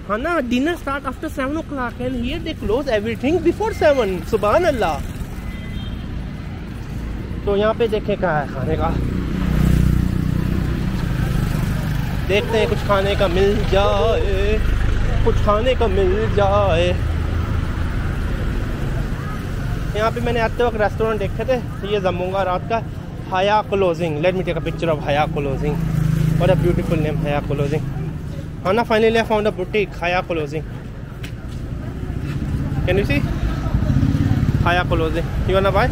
Hana, dinner start after 7 o'clock and here they close everything before 7. Subhan Allah. तो यहाँ पे देखें क्या है खाने का, देखते हैं कुछ खाने का मिल जाए, कुछ खाने का मिल जाए। यहाँ पे मैंने आते वक्त रेस्टोरेंट देखे थे, ये जमूंगा रात का Haya clothing. Let me take a picture of Haya clothing. What a beautiful name, Haya clothing. हाँ ना, finally I found a boutique, Haya clothing. Can you see Haya clothing? You wanna buy?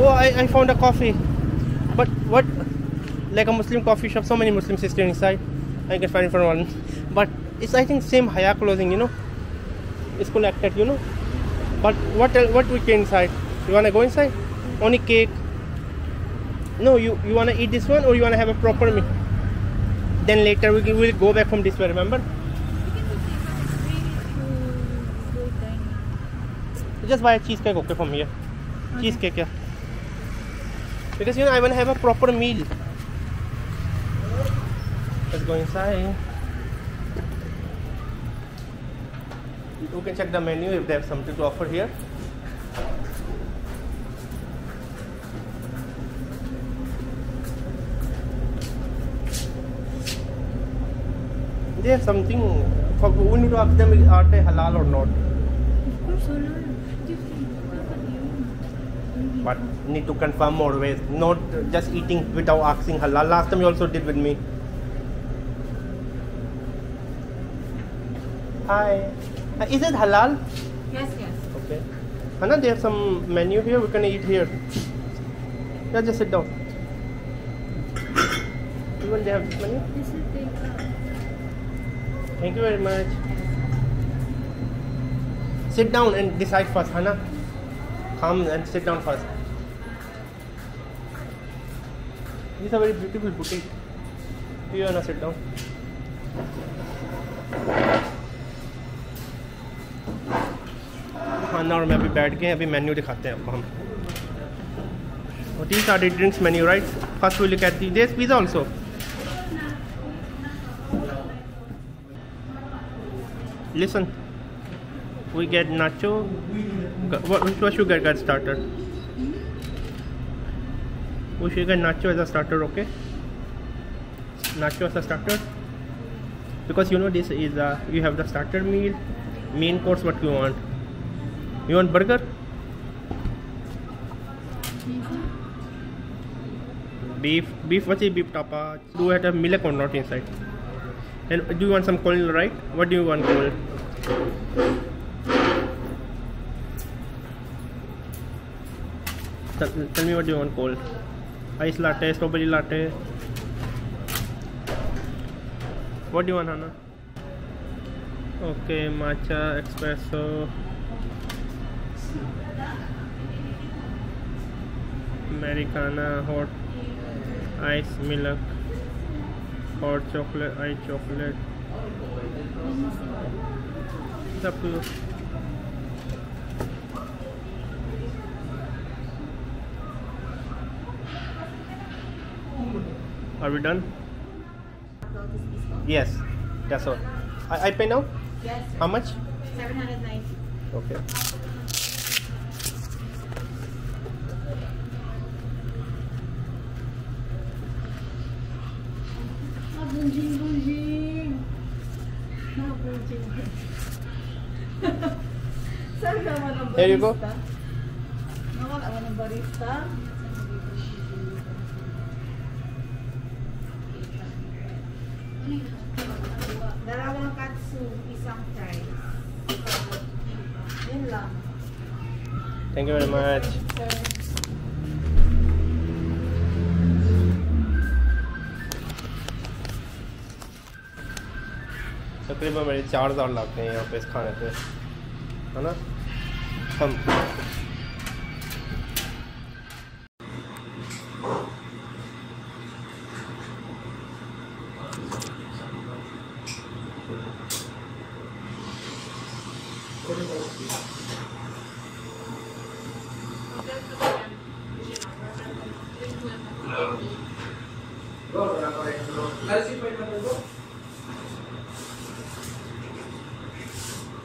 Oh, I found a coffee, but what, like a Muslim coffee shop, so many Muslim sisters inside. I can find it for one, but it's I think same haya clothing, you know. It's collected, you know. But what we can inside? You wanna go inside? Only cake? No, you wanna eat this one or you wanna have a proper meal? Then later we will go back from this way. Remember? Just buy a cheesecake, okay, from here. Okay. Cheesecake, yeah. Because you know I want to have a proper meal. Let's go inside. You can check the menu if they have something to offer here. They have something. We need to ask them, are they halal or not? Of course, halal. But need to confirm always, not just eating without asking halal. Last time you also did with me. Hi. Is it halal? Yes, yes. Okay. Hana, they have some menu here. We can eat here. Yeah, just sit down. Even they have this menu. This is take. Thank you very much. Sit down and decide first, Hana. Come and sit down first. This is a very beautiful boutique. You wanna sit down? खाना और मैं अभी बैठ गए, अभी menu दिखाते हैं आपको हम। These are the drinks menu, right? First we look at the, there's pizza also. Listen, we get nacho. What should get starter? We should get nacho as a starter, okay? Nacho as a starter, because you know this is you have the starter meal, main course. What you want? You want burger? Beef. What is beef tapa? Do you have milk or not inside? And do you want some cold, right? What do you want cold? Tell me what you want cold. Ice latte, strawberry latte. What do you want, Hannah? Okay, matcha, espresso, Americana, hot, ice, milk, hot chocolate, ice chocolate. It's up to you. Are we done? Yes, that's all. I pay now? Yes. How much? 790. Okay. Here you go. Barista. Dalawang katsu, isang fries. Yun lang. Thank you very much. तकरीबन मेरे 4,000 लगते हैं यहाँ पे इस खाने पे, है ना? हम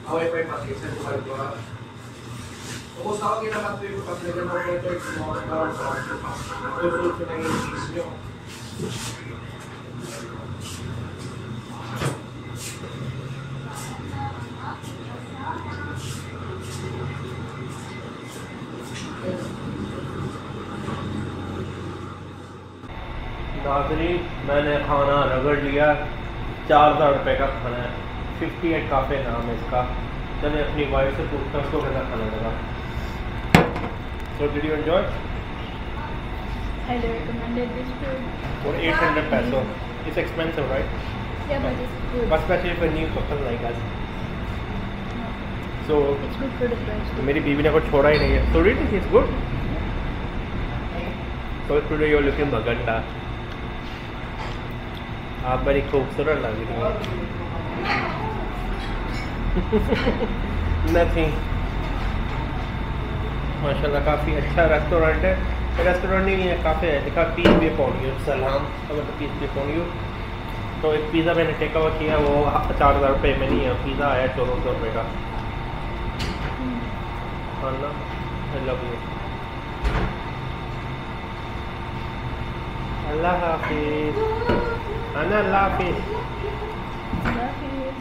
Away pa yung pati sa lugar ko. Kung sa akin naman ito yung paglagan mo ito yung mga parang susunod na yung cheese nyo. नाज़रीन मैंने खाना रगड़ लिया 4,000 रुपये का खाना है 58 काफ़े नाम है इसका चले अपनी वाइफ से पूछता हूँ उसको कैसा खाना लगा So did you enjoy? Highly recommended this food. For 800 peso. It's expensive, right? Yeah, but it's good. But especially for new couples like us. So It's good for the price. मेरी बीवी ने कुछ छोड़ा ही नहीं है. So really, it's good. So today you're looking maganda. आप बड़ी खूबसूरत लग रही हो. Nothing. माशाल्लाह काफ़ी अच्छा रेस्टोरेंट है. रेस्टोरेंट नहीं है, काफ़े है. लिखा पीस भी पॉन यू सलाम. अगर पीस भी पॉन यू. तो एक पिज़्ज़ा मैंने टेक ओवर किया, वो 4,000 रुपये में नहीं है. पिज़्ज़ा आया 400 रुपये का. I love you. Allah Hafiz. Ana Allah Hafiz. Love it.